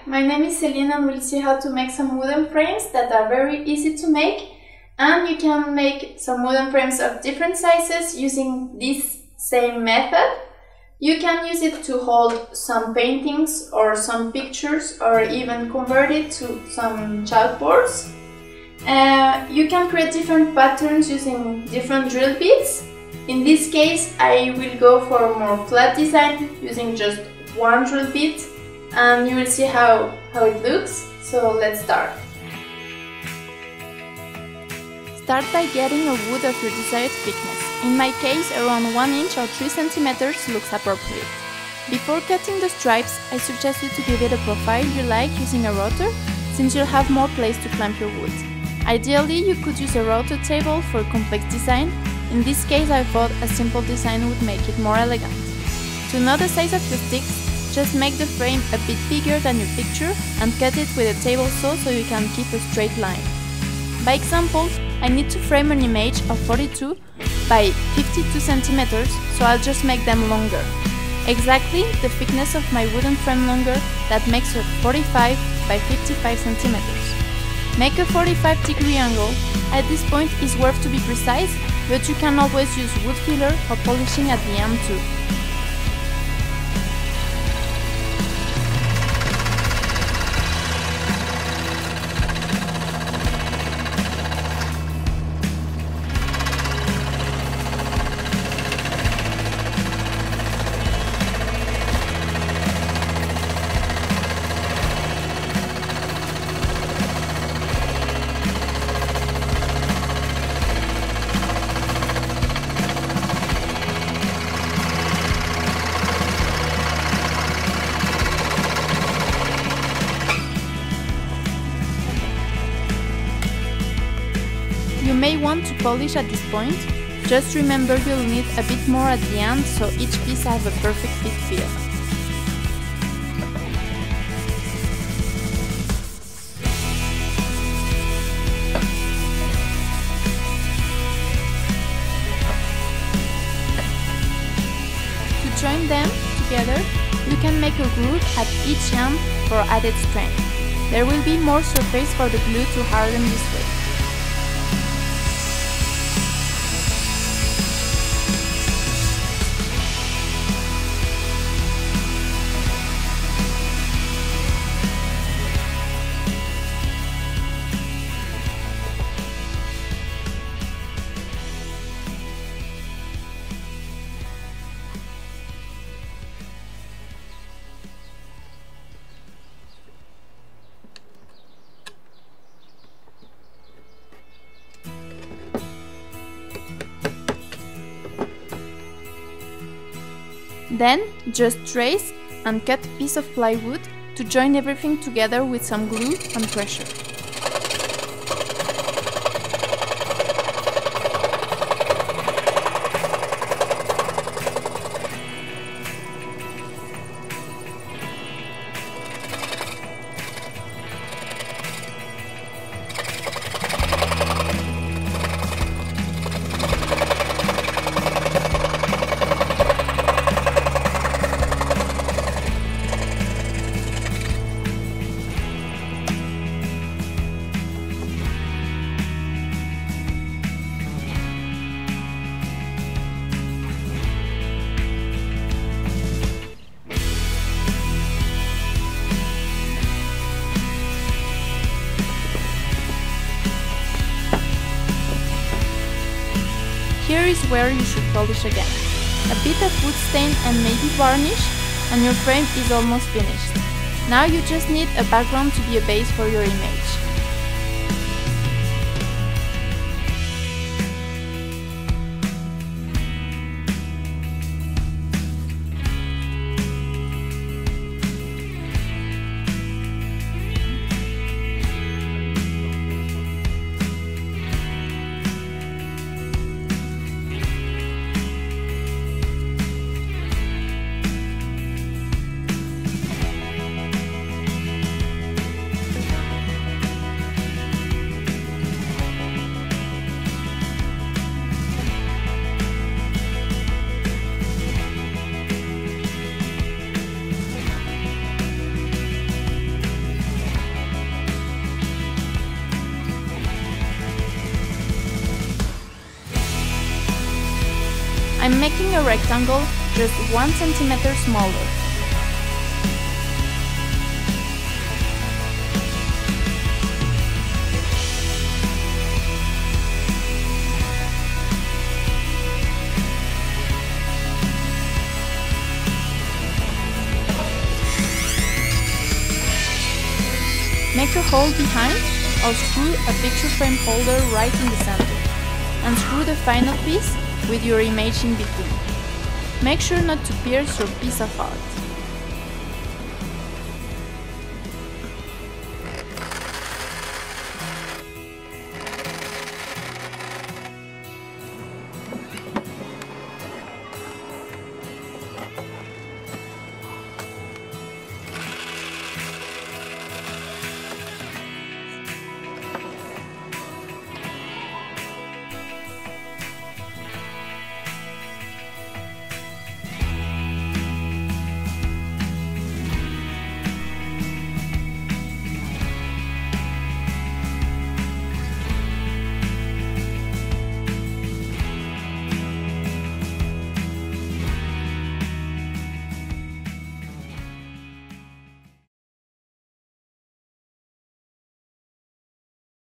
my name is Celine and we'll see how to make some wooden frames that are very easy to make, and you can make some wooden frames of different sizes using this same method. You can use it to hold some paintings or some pictures or even convert it to some chalkboards. You can create different patterns using different drill bits. In this case I will go for a more flat design using just one drill bit, and you will see how it looks. So let's start. Start by getting a wood of your desired thickness. In my case, around 1 inch or 3 centimeters looks appropriate. Before cutting the stripes, I suggest you to give it a profile you like using a router, since you'll have more place to clamp your wood. Ideally, you could use a router table for a complex design. In this case, I thought a simple design would make it more elegant. To know the size of your sticks, just make the frame a bit bigger than your picture and cut it with a table saw so you can keep a straight line. By example, I need to frame an image of 42 by 52 centimeters, so I'll just make them longer. Exactly the thickness of my wooden frame longer, that makes a 45 by 55 centimeters. Make a 45-degree angle. At this point it's worth to be precise, but you can always use wood filler or polishing at the end too. You may want to polish at this point. Just remember you'll need a bit more at the end so each piece has a perfect fit feel. To join them together, you can make a groove at each end for added strength. There will be more surface for the glue to harden this way. Then, just trace and cut a piece of plywood to join everything together with some glue and pressure. Here is where you should polish again. A bit of wood stain and maybe varnish, and your frame is almost finished. Now you just need a background to be a base for your image. making a rectangle just 1 centimeter smaller. Make a hole behind or screw a picture frame holder right in the center, and screw the final piece with your image in between. Make sure not to pierce your piece of art.